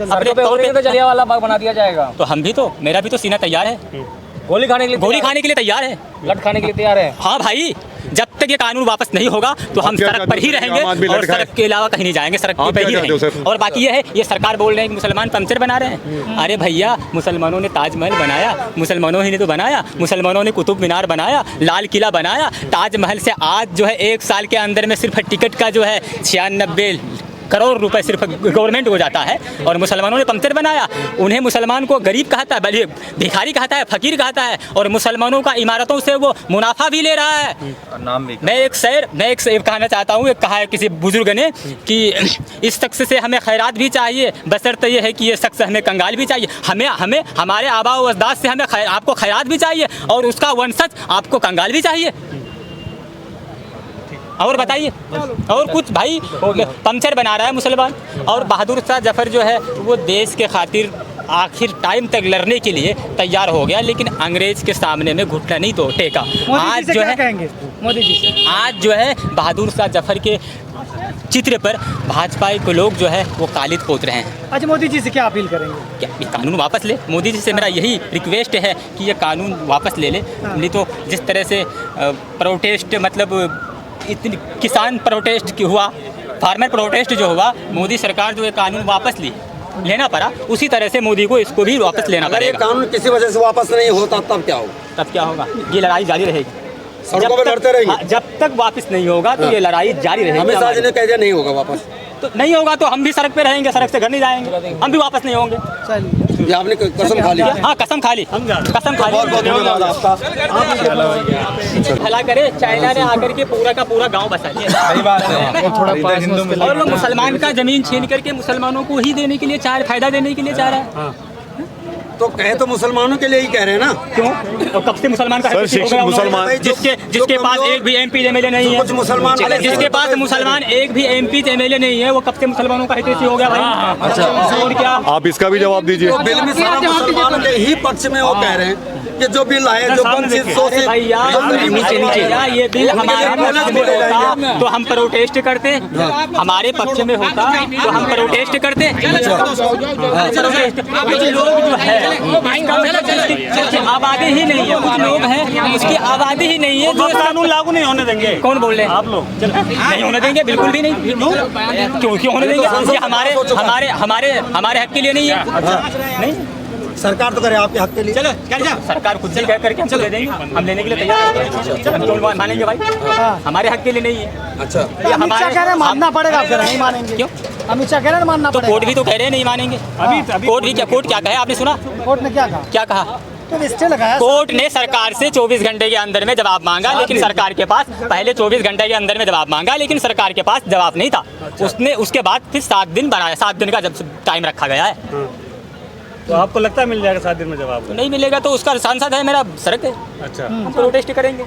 अपने तौर पे जलियांवाला बाग बना दिया जाएगा। तो हम भी तो, मेरा भी तो सीना तैयार है, गोली खाने के लिए तैयार है, लट खाने के लिए तैयार है। हाँ भाई, जब तक ये कानून वापस नहीं होगा तो हम सड़क पर ही रहेंगे और सड़क के अलावा कहीं नहीं जाएंगे, सड़क पे ही रहेंगे। और बाकी ये है, ये सरकार बोल रहे हैं कि मुसलमान पंक्चर बना रहे हैं। अरे भैया, मुसलमानों ने ताजमहल बनाया, मुसलमानों ही ने तो बनाया, मुसलमानों ने कुतुब मीनार बनाया, लाल किला बनाया। ताजमहल से आज जो है 1 साल के अंदर में सिर्फ टिकट का जो है 96 करोड़ रुपए सिर्फ गवर्नमेंट हो जाता है, और मुसलमानों ने पंक्चर बनाया। उन्हें मुसलमान को गरीब कहता है, बल्कि भिखारी कहता है, फकीर कहता है, और मुसलमानों का इमारतों से वो मुनाफा भी ले रहा है। नाम भी मैं एक शेर कहना चाहता हूँ। एक कहा है किसी बुजुर्ग ने कि इस शख्स से हमें खैरात भी चाहिए, बशर्ते ये है कि ये शख्स हमें कंगाल भी चाहिए। हमें हमारे आबा व अजदाद से हमें आपको खैरात भी चाहिए और उसका वंशज आपको कंगाल भी चाहिए। और बताइए, और कुछ भाई पंक्चर बना रहा है मुसलमान। और बहादुर शाह जफर जो है वो देश के खातिर आखिर टाइम तक लड़ने के लिए तैयार हो गया, लेकिन अंग्रेज के सामने में घुटना नहीं तो टेका। आज जो है मोदी जी से आज जो है बहादुर शाह जफर के चित्र पर भाजपा के लोग जो है वो कालिद पोत रहे हैं। अच्छा, मोदी जी से क्या अपील करेंगे? क्या ये कानून वापस ले? मोदी जी से मेरा यही रिक्वेस्ट है कि ये कानून वापस ले ले, नहीं तो जिस तरह से प्रोटेस्ट, मतलब इतनी किसान प्रोटेस्ट की हुआ, फार्मर प्रोटेस्ट जो हुआ, मोदी सरकार जो ये कानून वापस लेना पड़ा, उसी तरह से मोदी को इसको भी वापस लेना पड़ेगा। कानून किसी वजह से वापस नहीं होता तब क्या होगा? तब क्या होगा? ये लड़ाई जारी रहेगी, सड़कों पे लड़ते रहेंगे। जब तक वापस नहीं होगा तो ये लड़ाई जारी रहेगी। हमें साजिश ने कह दिया नहीं होगा वापस, तो नहीं होगा तो हम भी सड़क पे रहेंगे, सड़क से घर नहीं जाएंगे, हम भी वापस नहीं होंगे। ये आपने कसम खा ली। हाँ, कसम खा ली। भला करे, चाइना ने आकर के पूरा का पूरा गांव बसा लिया। सही बात है। और वो मुसलमान का जमीन छीन करके मुसलमानों को ही देने के लिए चाह, फायदा देने के लिए चाह रहा है। तो कहे तो मुसलमानों के लिए ही कह रहे हैं ना। क्यों? तो कब से मुसलमान का मुसलमान जिसके पास एक भी MP एमएलए नहीं है, कुछ मुसलमान जिसके पास मुसलमान एक भी MP एमएलए नहीं है, वो कब से मुसलमानों का हितैषी हो गया भाई? अच्छा, और क्या? आप इसका भी जवाब दीजिए। बिल में सारा मुसलमानों के ही पक्ष में वो कह रहे हैं कि जो बिल आए, जो भैया ये बिल हमारे पक्ष में होता तो हम प्रोटेस्ट करते, हमारे पक्ष में होता तो हम प्रोटेस्ट करते। लोग जो है उसकी आबादी ही नहीं है, कुछ लोग हैं उसकी आबादी ही नहीं है जो कानून लागू नहीं होने देंगे। कौन बोल रहे हैं? आप लोग। नहीं होने देंगे, बिल्कुल भी नहीं। क्यों होने देंगे? ये हमारे हक के लिए नहीं है। नहीं, सरकार तो करे आपके हक के लिए। चलो कर जाओ, सरकार खुद से कह करके हम दे देंगे, हम लेने के लिए तैयार हैं। हम क्यों मानेंगे भाई? हमारे हक के लिए नहीं है। अच्छा, ये हमारे मानना पड़ेगा, फिर नहीं मानेंगे। क्यों? अमित शाह कह रहे हैं मानना तो पड़ेगा। कोर्ट भी तो कह रहे हैं नहीं मानेंगे। कोर्ट क्या कहे? आपने सुना? कोर्ट ने क्या कहा? क्या कहा? तो स्टे लगाया। कोर्ट ने सरकार से 24 घंटे के अंदर में जवाब मांगा, लेकिन सरकार के पास पहले 24 घंटे के अंदर में जवाब मांगा, लेकिन सरकार के पास जवाब नहीं था। उसने उसके बाद फिर 7 दिन बनाया, 7 दिन का जब टाइम रखा गया है। तो आपको लगता है मिल जाएगा 7 दिन में जवाब? तो नहीं मिलेगा तो उसका सांसद है, मेरा सड़क है, अच्छा, हम प्रोटेस्ट करेंगे।